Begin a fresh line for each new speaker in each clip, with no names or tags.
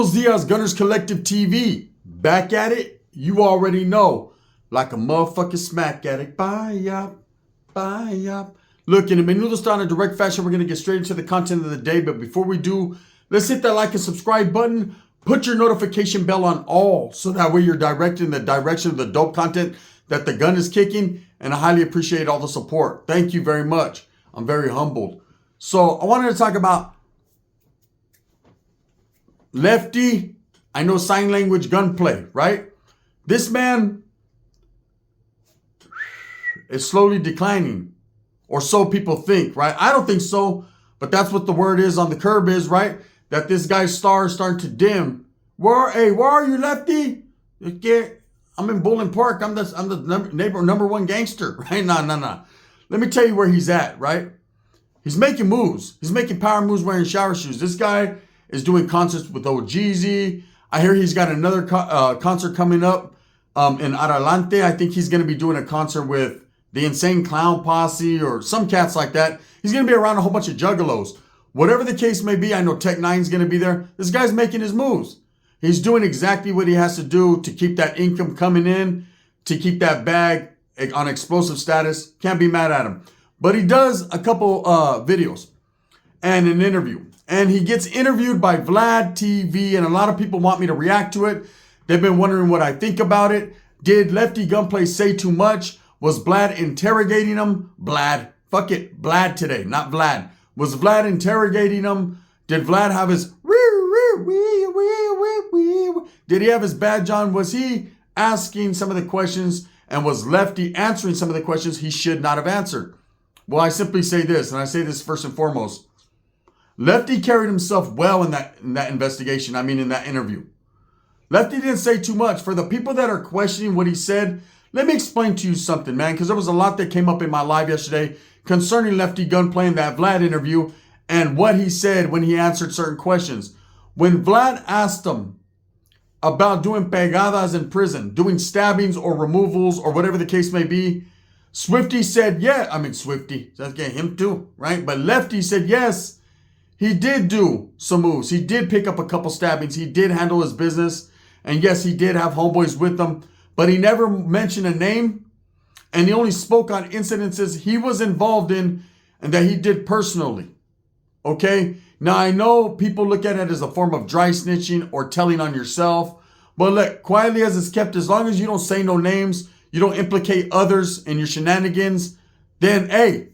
Buenos dias, Gunners Collective TV. Back at it, you already know. Like a motherfucking smack addict. Bye up, bye up. Look, in a menudo style in a direct fashion, we're going to get straight into the content of the day. But before we do, let's hit that like and subscribe button. Put your notification bell on all, so that way you're directed in the direction of the dope content that the gun is kicking. And I highly appreciate all the support. Thank you very much. I'm very humbled. So I wanted to talk about Lefty, I know sign language gunplay, right? This man is slowly declining, or so people think, right? I don't think so, but that's what the word is on the curb is, right? That this guy's star is starting to dim. Where are you, Lefty? I'm in Bullen Park. I'm the number one gangster, right? No. Let me tell you where he's at, right? He's making moves. He's making power moves wearing shower shoes. This guy is doing concerts with OGZ. I hear he's got another concert coming up in Adelante. I think he's going to be doing a concert with the Insane Clown Posse or some cats like that. He's going to be around a whole bunch of juggalos. Whatever the case may be, I know Tech Nine's going to be there. This guy's making his moves. He's doing exactly what he has to do to keep that income coming in, to keep that bag on explosive status. Can't be mad at him. But he does a couple videos and an interview. And he gets interviewed by Vlad TV, and a lot of people want me to react to it. They've been wondering what I think about it. Did Lefty Gunplay say too much? Was Vlad interrogating him? Fuck it, Vlad today, not Vlad. Was Vlad interrogating him? Did Vlad have his Did he have his badge on? Was he asking some of the questions, and was Lefty answering some of the questions he should not have answered? Well, I simply say this, and I say this first and foremost. Lefty carried himself well in that investigation. In that interview. Lefty didn't say too much. For the people that are questioning what he said, let me explain to you something, man, because there was a lot that came up in my live yesterday concerning Lefty Gunplay and that Vlad interview and what he said when he answered certain questions. When Vlad asked him about doing pegadas in prison, doing stabbings or removals or whatever the case may be, Swifty said, Swifty, that's getting him too, right? But Lefty said, yes, he did do some moves. He did pick up a couple stabbings. He did handle his business. And yes, he did have homeboys with him. But he never mentioned a name. And he only spoke on incidences he was involved in and that he did personally. Okay? Now, I know people look at it as a form of dry snitching or telling on yourself. But look, quietly as it's kept, as long as you don't say no names, you don't implicate others in your shenanigans, then, hey,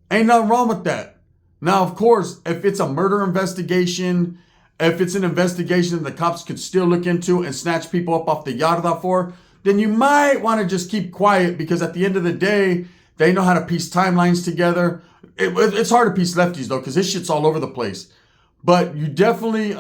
ain't nothing wrong with that. Now, of course, if it's a murder investigation, if it's an investigation that the cops could still look into and snatch people up off the yarda for, then you might want to just keep quiet, because at the end of the day, they know how to piece timelines together. It's hard to piece Lefties, though, because his shit's all over the place. But you definitely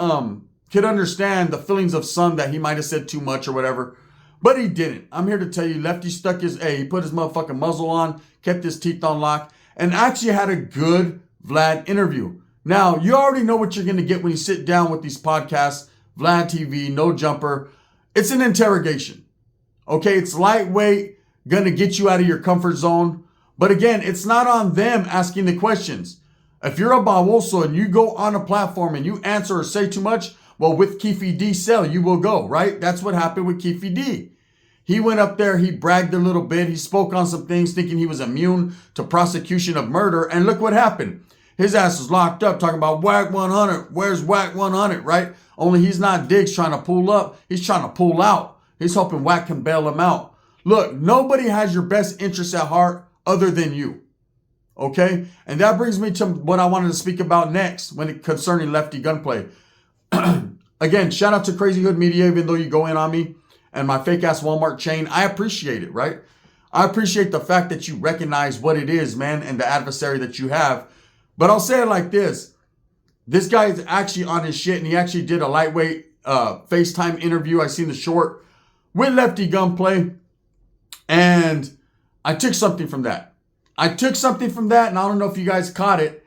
could understand the feelings of some that he might have said too much or whatever. But he didn't. I'm here to tell you, Lefty stuck he put his motherfucking muzzle on, kept his teeth on lock, and actually had a good Vlad interview. Now, you already know what you're going to get when you sit down with these podcasts. Vlad TV, no jumper. It's an interrogation. Okay, it's lightweight, going to get you out of your comfort zone. But again, it's not on them asking the questions. If you're a baboso and you go on a platform and you answer or say too much, well, with Keefe D cell, you will go, right? That's what happened with Keefe D. He went up there, he bragged a little bit, he spoke on some things thinking he was immune to prosecution of murder, and look what happened. His ass is locked up talking about whack 100. Where's whack 100, right? Only he's not Diggs trying to pull up. He's trying to pull out. He's hoping whack can bail him out. Look, nobody has your best interests at heart other than you. Okay? And that brings me to what I wanted to speak about next concerning Lefty Gunplay. Again, shout out to Crazy Hood Media, even though you go in on me and my fake ass Walmart chain. I appreciate it, right? I appreciate the fact that you recognize what it is, man, and the adversary that you have. But I'll say it like this. This guy is actually on his shit, and he actually did a lightweight FaceTime interview. I seen the short with Lefty Gunplay, and I took something from that. And I don't know if you guys caught it.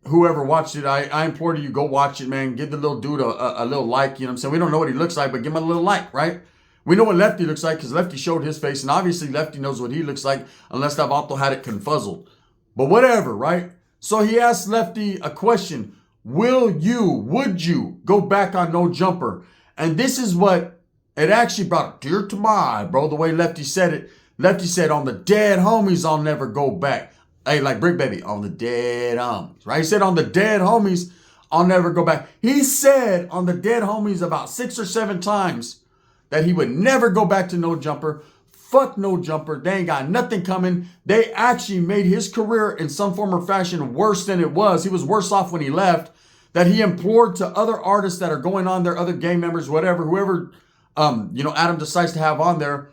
Whoever watched it, I implore you, go watch it, man. Give the little dude a little like, you know what I'm saying? We don't know what he looks like, but give him a little like, right? We know what Lefty looks like because Lefty showed his face, and obviously Lefty knows what he looks like, unless that vato had it confuzzled. But whatever, right? So he asked Lefty a question. Would you go back on No Jumper? And this is what, it actually brought a tear to my eye, bro, the way Lefty said it. Lefty said, on the dead homies, I'll never go back. Hey, like Brick Baby, on the dead homies, right? He said, on the dead homies, I'll never go back. He said on the dead homies about 6 or 7 times that he would never go back to No Jumper. Fuck No Jumper. They ain't got nothing coming. They actually made his career in some form or fashion worse than it was. He was worse off when he left. That he implored to other artists that are going on there, other gang members, whatever, whoever, Adam decides to have on there,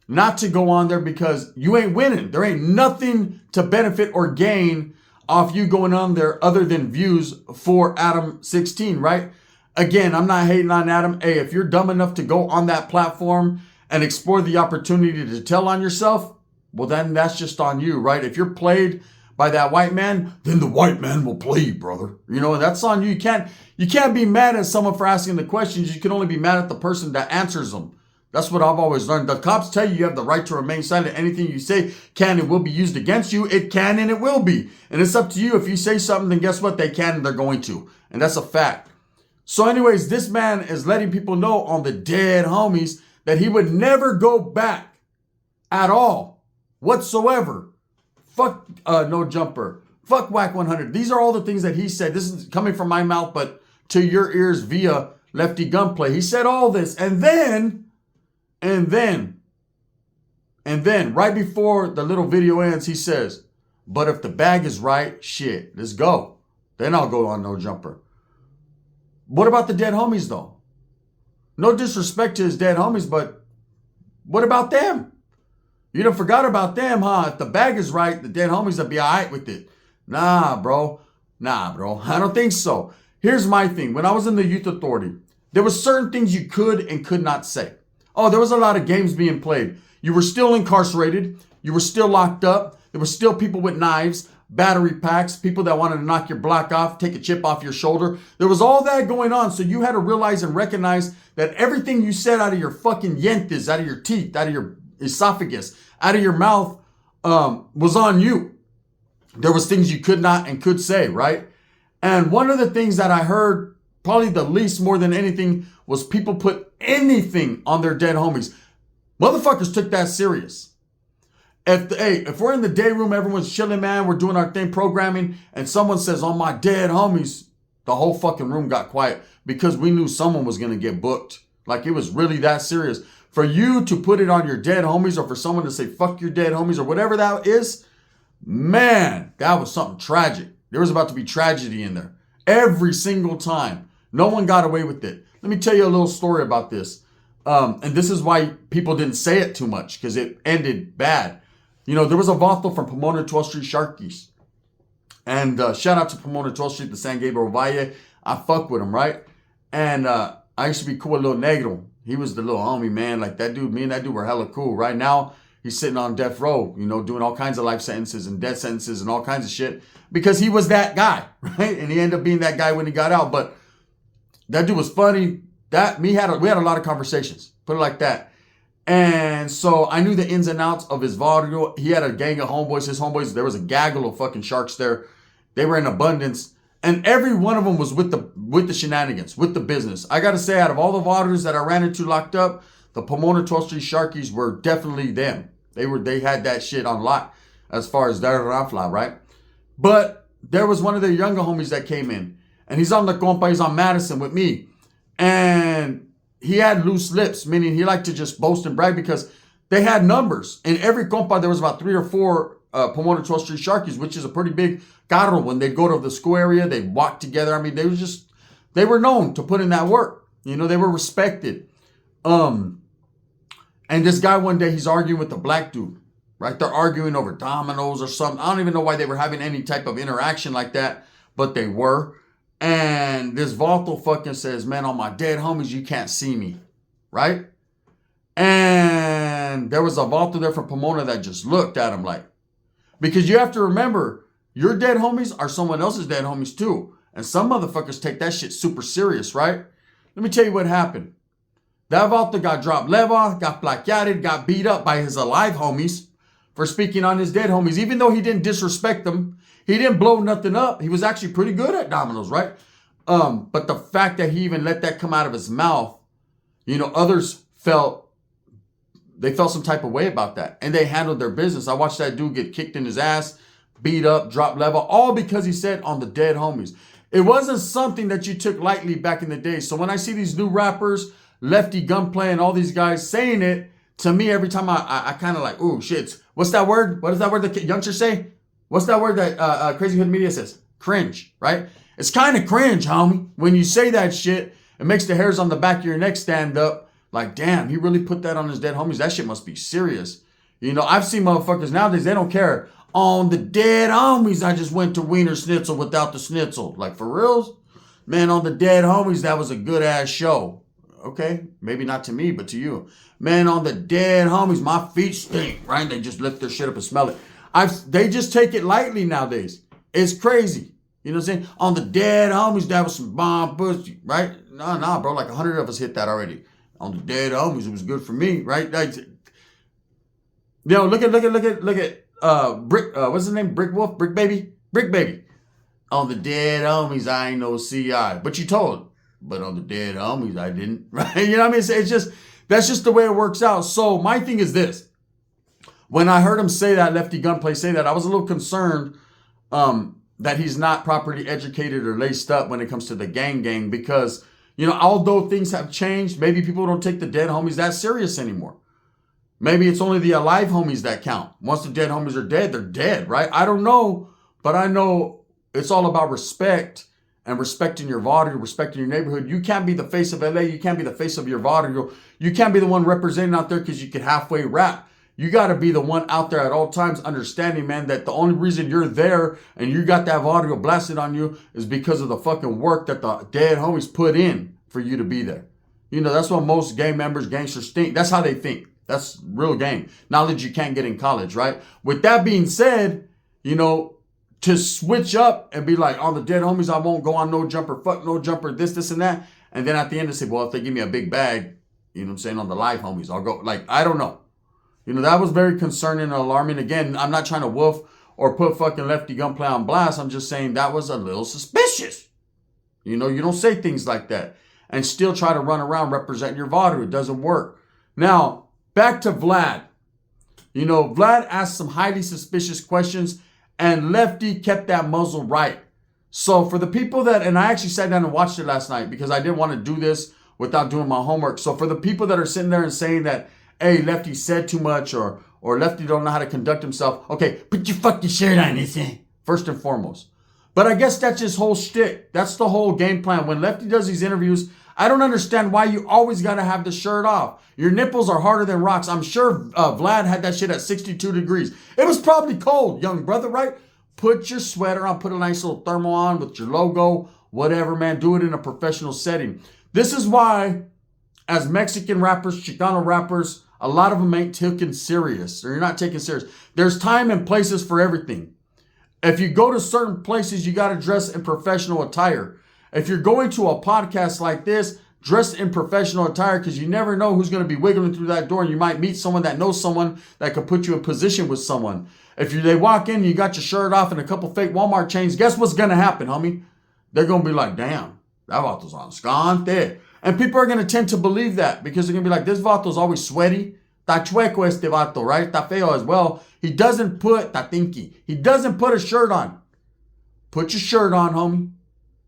not to go on there because you ain't winning. There ain't nothing to benefit or gain off you going on there other than views for Adam 16, right? Again, I'm not hating on Adam. Hey, if you're dumb enough to go on that platform and explore the opportunity to tell on yourself, well, then that's just on you, right? If you're played by that white man, then the white man will play you, brother. That's on you. You can't be mad at someone for asking the questions. You can only be mad at the person that answers them. That's what I've always learned. The cops tell you have the right to remain silent. Anything you say can and will be used against you. It can and it will be. And it's up to you. If you say something, then guess what? They can and they're going to. And that's a fact. So anyways, this man is letting people know on the dead homies that he would never go back at all whatsoever. Fuck No Jumper. Fuck Whack 100. These are all the things that he said. This is coming from my mouth, but to your ears via Lefty Gunplay. He said all this. And then, right before the little video ends, he says, but if the bag is right, shit, let's go. Then I'll go on No Jumper. What about the dead homies, though? No disrespect to his dead homies, but what about them? You done forgot about them, huh? If the bag is right, the dead homies will be all right with it. Nah, bro. I don't think so. Here's my thing. When I was in the Youth Authority, there was certain things you could and could not say. Oh, there was a lot of games being played. You were still incarcerated. You were still locked up. There were still people with knives, battery packs, people that wanted to knock your block off, take a chip off your shoulder. There was all that going on. So you had to realize and recognize that everything you said out of your fucking yentas, out of your teeth, out of your esophagus, out of your mouth, was on you. There was things you could not and could say, right? And one of the things that I heard probably the least more than anything was people put anything on their dead homies. Motherfuckers took that serious. If we're in the day room, everyone's chilling, man, we're doing our thing, programming, and someone says, on my dead homies, the whole fucking room got quiet because we knew someone was going to get booked. Like, it was really that serious. For you to put it on your dead homies, or for someone to say, fuck your dead homies, or whatever that is, man, that was something tragic. There was about to be tragedy in there. Every single time. No one got away with it. Let me tell you a little story about this. And this is why people didn't say it too much, because it ended bad. There was a vato from Pomona 12th Street Sharkies. And shout out to Pomona 12th Street, the San Gabriel Valle. I fuck with him, right? And I used to be cool with Lil Negro. He was the little homie, man. Like that dude, me and that dude were hella cool. Right now, he's sitting on death row, doing all kinds of life sentences and death sentences and all kinds of shit. Because he was that guy, right? And he ended up being that guy when he got out. But that dude was funny. We had a lot of conversations. Put it like that. And so I knew the ins and outs of his vaudeville. He had a gang of homeboys. His homeboys, there was a gaggle of fucking sharks there. They were in abundance. And every one of them was with the shenanigans, with the business. I got to say, out of all the vaudevillers that I ran into locked up, the Pomona 12th Street Sharkies were definitely them. They had that shit on lock as far as their rafla, right? But there was one of their younger homies that came in. And he's on the compa, he's on Madison with me. And he had loose lips, meaning he liked to just boast and brag because they had numbers. In every compa, there was about 3 or 4 Pomona 12th Street Sharkies, which is a pretty big carro. When they'd go to the school area, they'd walk together. I mean, they were known to put in that work. They were respected. And this guy one day, he's arguing with the black dude, right? They're arguing over dominoes or something. I don't even know why they were having any type of interaction like that, but they were. And this vato fucking says, man, on my dead homies, you can't see me, right? And there was a vato there from Pomona that just looked at him like, because you have to remember, your dead homies are someone else's dead homies too. And some motherfuckers take that shit super serious, right? Let me tell you what happened. That vato got dropped leva, got plaqueated, got beat up by his alive homies for speaking on his dead homies. Even though he didn't disrespect them, he didn't blow nothing up. He was actually pretty good at dominoes, right? But the fact that he even let that come out of his mouth Others they felt some type of way about that, and they handled their business. I watched that dude get kicked in his ass, beat up, drop level, all because he said on the dead homies. It wasn't something that you took lightly back in the day. So when I see these new rappers, Lefty Gunplay and all these guys saying it, to me, every time I kind of like, ooh, shit. What's that word? What is that word that youngsters say? What's that word that Crazy Hood Media says? Cringe, right? It's kind of cringe, homie. When you say that shit, it makes the hairs on the back of your neck stand up. Like, damn, he really put that on his dead homies. That shit must be serious. I've seen motherfuckers nowadays, they don't care. On the dead homies, I just went to Wiener Schnitzel without the schnitzel. Like, for reals? Man, on the dead homies, that was a good-ass show. Okay, maybe not to me, but to you. Man, on the dead homies, my feet stink, right? They just lift their shit up and smell it. They just take it lightly nowadays. It's crazy. You know what I'm saying? On the dead homies, that was some bomb pussy, right? Nah, bro, like 100 of us hit that already. On the dead homies, it was good for me, right? Look at Brick, what's his name? Brick Wolf? Brick Baby. On the dead homies, I ain't no CI. But you told. But on the dead homies, I didn't. Right? You know what I mean? It's just, that's just the way it works out. So my thing is this. When I heard him say that, Lefty Gunplay say that, I was a little concerned that he's not properly educated or laced up when it comes to the gang because, although things have changed, maybe people don't take the dead homies that serious anymore. Maybe it's only the alive homies that count. Once the dead homies are dead, they're dead, right? I don't know, but I know it's all about respect and respecting your barrio, respecting your neighborhood. You can't be the face of LA. You can't be the face of your barrio. You can't be the one representing out there because you can halfway rap. You got to be the one out there at all times understanding, man, that the only reason you're there and you got that audio blasted on you is because of the fucking work that the dead homies put in for you to be there. That's what most gang members, gangsters think. That's how they think. That's real game. Knowledge you can't get in college, right? With that being said, to switch up and be like, on the dead homies, I won't go on no jumper, fuck no jumper, this, and that. And then at the end, they say, well, if they give me a big bag, on the live homies, I'll go. Like, I don't know. That was very concerning and alarming. Again, I'm not trying to woof or put fucking Lefty Gunplay on blast. I'm just saying that was a little suspicious. You don't say things like that and still try to run around representing your Vadu. It doesn't work. Now, back to Vlad. Vlad asked some highly suspicious questions and Lefty kept that muzzle right. So for the people and I actually sat down and watched it last night because I didn't want to do this without doing my homework. So for the people that are sitting there and saying that, hey, Lefty said too much or Lefty don't know how to conduct himself. Okay, put your fucking shirt on, first and foremost. But I guess that's his whole shtick. That's the whole game plan. When Lefty does these interviews, I don't understand why you always got to have the shirt off. Your nipples are harder than rocks. I'm sure Vlad had that shit at 62 degrees. It was probably cold, young brother, right? Put your sweater on, put a nice little thermal on with your logo, whatever, man. Do it in a professional setting. This is why, as Mexican rappers, Chicano rappers, a lot of them ain't taken serious. Or you're not taken serious. There's time and places for everything. If you go to certain places, you got to dress in professional attire. If you're going to a podcast like this, dress in professional attire because you never know who's going to be wiggling through that door and you might meet someone that knows someone that could put you in position with someone. If they walk in, you got your shirt off and a couple fake Walmart chains, guess what's going to happen, homie? They're going to be like, damn, that vato's on scante. And people are going to tend to believe that because they're going to be like, this vato's always sweaty. Ta chueco este vato, right? Ta feo as well. He doesn't put, ta tinky. He doesn't put a shirt on. Put your shirt on, homie.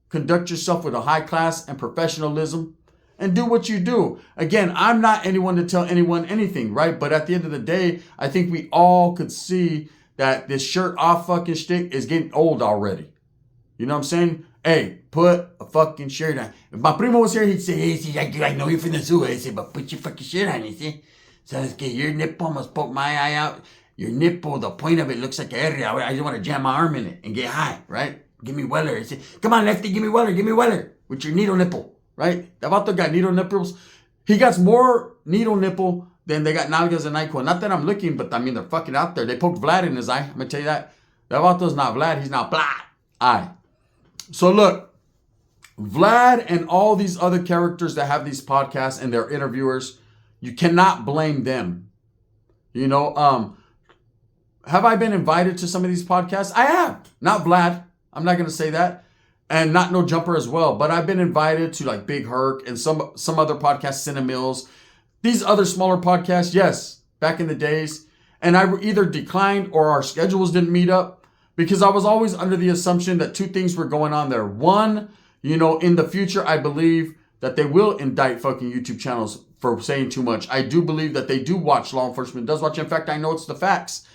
Conduct yourself with a high class and professionalism and do what you do. Again, I'm not anyone to tell anyone anything, right? But at the end of the day, I think we all could see that this shirt off fucking shtick is getting old already. You know what I'm saying? Hey, put a fucking shirt on. If my primo was here, he'd say, hey, see, I know you're from the zoo. I say, but put your fucking shirt on, you see? So okay, your nipple must poke my eye out. Your nipple, the point of it looks like a area. I just want to jam my arm in it and get high, right? Give me Weller. I say, come on, Lefty, give me Weller with your needle nipple, right? The vato got needle nipples. He got more needle nipple than they got nalgas and NyQuil. Not that I'm looking, but I mean, they're fucking out there. They poked Vlad in his eye. I'm going to tell you that. That vato's not Vlad. He's not Vlad. Eye. So look, Vlad and all these other characters that have these podcasts and their interviewers, you cannot blame them. You know, have I been invited to some of these podcasts? I have. Not Vlad. I'm not going to say that. and not No Jumper as well. But I've been invited to like Big Herc and some other podcasts, Cinemills, these other smaller podcasts. Yes, back in the days. And I either declined or our schedules didn't meet up because I was always under the assumption that two things were going on there. One, in the future, I believe that they will indict fucking YouTube channels for saying too much. I do believe that they do watch, law enforcement does watch. In fact, I know it's the facts.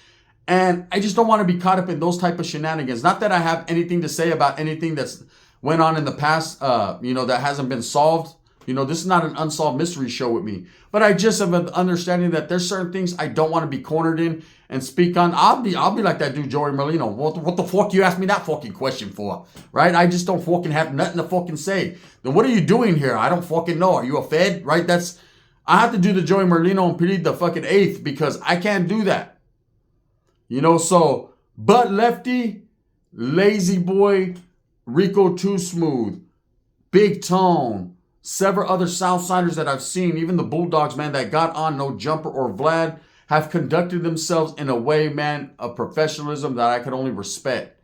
And I just don't want to be caught up in those type of shenanigans. Not that I have anything to say about anything that's went on in the past, that hasn't been solved. This is not an unsolved mystery show with me. But I just have an understanding that there's certain things I don't want to be cornered in and speak on. I'll be like that dude, Joey Merlino. What the fuck you asked me that fucking question for? Right? I just don't fucking have nothing to fucking say. Then what are you doing here? I don't fucking know. Are you a Fed? Right? I have to do the Joey Merlino and plead the fucking eighth because I can't do that. But Lefty, Lazy Boy, Rico Too Smooth, Big Tone, several other Southsiders that I've seen, even the Bulldogs, man, that got on No Jumper or Vlad, have conducted themselves in a way, man, of professionalism that I could only respect.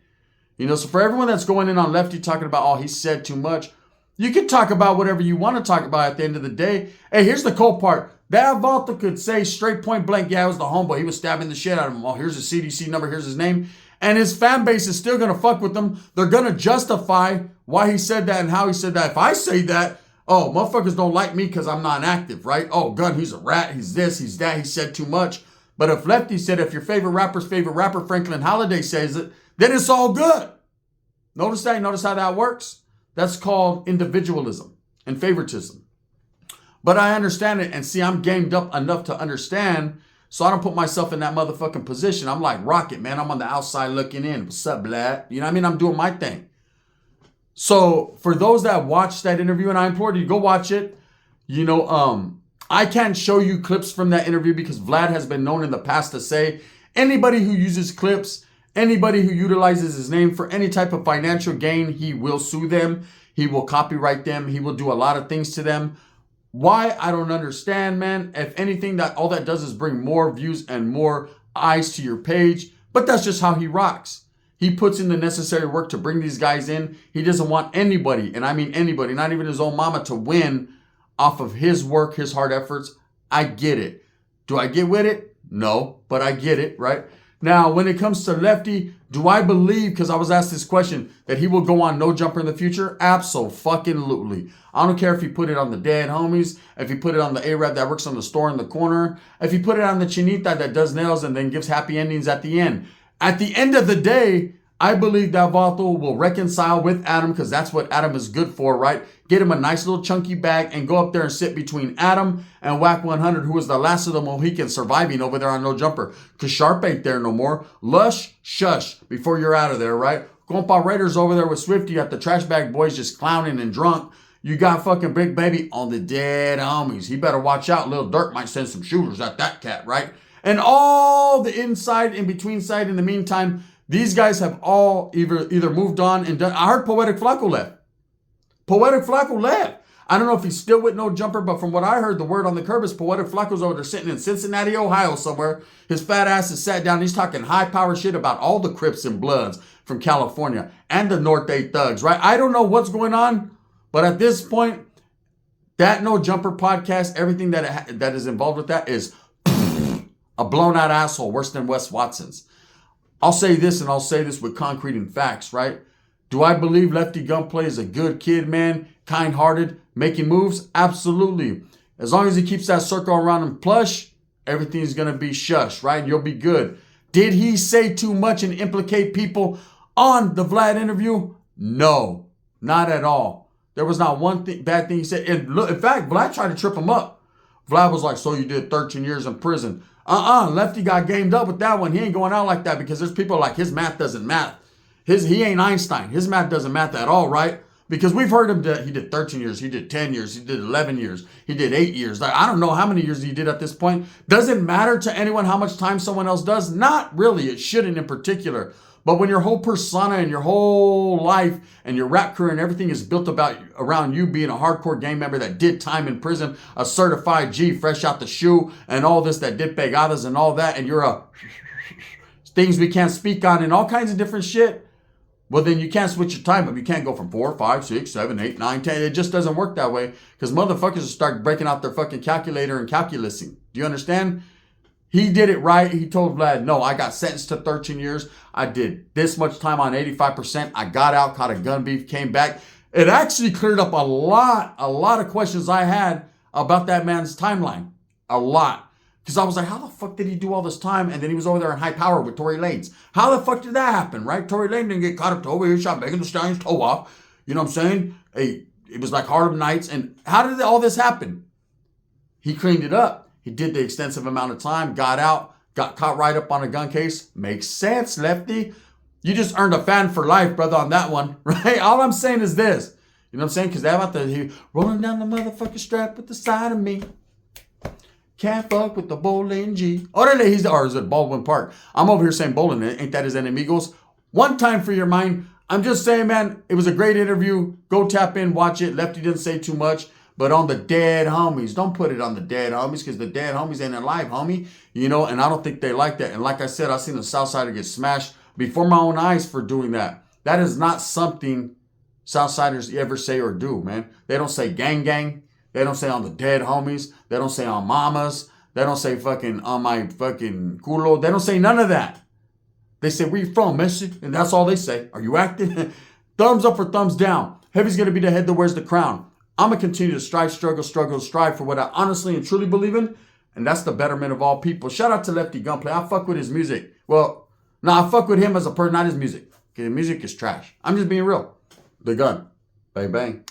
So for everyone that's going in on Lefty talking about, he said too much, you can talk about whatever you want to talk about at the end of the day. Hey, here's the cool part. That Volta could say straight point blank, yeah, it was the homeboy. He was stabbing the shit out of him. Oh, here's his CDC number. Here's his name. And his fan base is still going to fuck with him. They're going to justify why he said that and how he said that. If I say that, motherfuckers don't like me because I'm not active, right? Oh, Gun, he's a rat. He's this, he's that. He said too much. But if Lefty said, if your favorite rapper's favorite rapper, Franklin Holiday, says it, then it's all good. Notice that? Notice how that works? That's called individualism and favoritism. But I understand it. And see, I'm gamed up enough to understand. So I don't put myself in that motherfucking position. I'm like Rocket, man. I'm on the outside looking in. What's up, Vlad? You know what I mean? I'm doing my thing. So for those that watched that interview, and I implore you to go watch it, I can't show you clips from that interview because Vlad has been known in the past to say anybody who uses clips, anybody who utilizes his name for any type of financial gain, he will sue them. He will copyright them. He will do a lot of things to them. Why? I don't understand, man. If anything, all that does is bring more views and more eyes to your page. But that's just how he rocks. He puts in the necessary work to bring these guys in. He doesn't want anybody, and I mean anybody, not even his own mama, to win off of his work, his hard efforts. I get it. Do I get with it? No, but I get it, right? Now, when it comes to Lefty, do I believe, because I was asked this question, that he will go on No Jumper in the future? Abso-fucking-lutely. I don't care if he put it on the Dead Homies, if he put it on the Arab that works on the store in the corner, if he put it on the Chinita that does nails and then gives happy endings at the end. At the end of the day, I believe that Vato will reconcile with Adam because that's what Adam is good for, right? Get him a nice little chunky bag and go up there and sit between Adam and Whack 100, who was the last of the Mohicans surviving over there on No Jumper. Because Sharp ain't there no more. Lush, shush, before you're out of there, right? Compa Raiders over there with Swifty at the Trash Bag Boys just clowning and drunk. You got fucking Big Baby on the Dead Homies. He better watch out. Lil Durk might send some shooters at that cat, right? And all the inside, in between side, in the meantime, these guys have all either moved on and done. I heard Poetic Flacco left. Poetic Flacco left. I don't know if he's still with No Jumper, but from what I heard, the word on the curb is Poetic Flacco's over there sitting in Cincinnati, Ohio somewhere. His fat ass is sat down. He's talking high power shit about all the Crips and Bloods from California and the North 8 Thugs, right? I don't know what's going on, but at this point, that No Jumper podcast, everything that is involved with that is a blown out asshole, worse than Wes Watson's. I'll say this, and I'll say this with concrete and facts, right? Do I believe Lefty Gunplay is a good kid, man? Kind-hearted, making moves? Absolutely. As long as he keeps that circle around him plush, everything's going to be shush, right? And you'll be good. Did he say too much and implicate people on the Vlad interview? No, not at all. There was not one bad thing he said. And look, in fact, Vlad tried to trip him up. Vlad was like, so you did 13 years in prison. Lefty got gamed up with that one. He ain't going out like that because there's people like his math doesn't math. He ain't Einstein. His math doesn't math at all, right? Because we've heard him that he did 13 years, he did 10 years, he did 11 years, he did 8 years. Like, I don't know how many years he did at this point. Does it matter to anyone how much time someone else does? Not really. It shouldn't in particular. But when your whole persona and your whole life and your rap career and everything is built around you being a hardcore gang member that did time in prison, a certified G, fresh out the shoe, and all this that did pegadas and all that, and you're a things we can't speak on and all kinds of different shit, Well, then you can't switch your time up. You can't go from 4, 5, 6, 7, 8, 9, 10. It just doesn't work that way because motherfuckers will start breaking out their fucking calculator and calculusing. Do you understand? He did it right. He told Vlad, no, I got sentenced to 13 years. I did this much time on 85%. I got out, caught a gun beef, came back. It actually cleared up a lot of questions I had about that man's timeline. A lot. Because I was like, how the fuck did he do all this time? And then he was over there in high power with Tory Lanez. How the fuck did that happen, right? Tory Lanez didn't get caught up to over here, shot Megan Thee Stallion's toe off. You know what I'm saying? Hey, it was like Harlem Nights. And how did all this happen? He cleaned it up. He did the extensive amount of time, got out, got caught right up on a gun case. Makes sense, Lefty. You just earned a fan for life, brother, on that one, right? All I'm saying is this. You know what I'm saying? Because they're about to rolling down the motherfucking strap with the side of me. Can't fuck with the bowling G. Orale, or is it Baldwin Park? I'm over here saying bowling. Ain't that his enemigos? One time for your mind. I'm just saying, man, it was a great interview. Go tap in, watch it. Lefty didn't say too much. But on the dead homies, don't put it on the dead homies because the dead homies ain't alive, homie. You know, and I don't think they like that. And like I said, I seen the Southsider get smashed before my own eyes for doing that. That is not something Southsiders ever say or do, man. They don't say gang gang. They don't say on the dead homies. They don't say on mamas. They don't say fucking on my fucking culo. They don't say none of that. They say, where you from, Messi? And that's all they say. Are you acting? Thumbs up or thumbs down. Heavy's going to be the head that wears the crown. I'm going to continue to strive for what I honestly and truly believe in. And that's the betterment of all people. Shout out to Lefty Gunplay. I fuck with his music. Well, no, I fuck with him as a person, not his music. Okay, music is trash. I'm just being real. The gun. Bang, bang.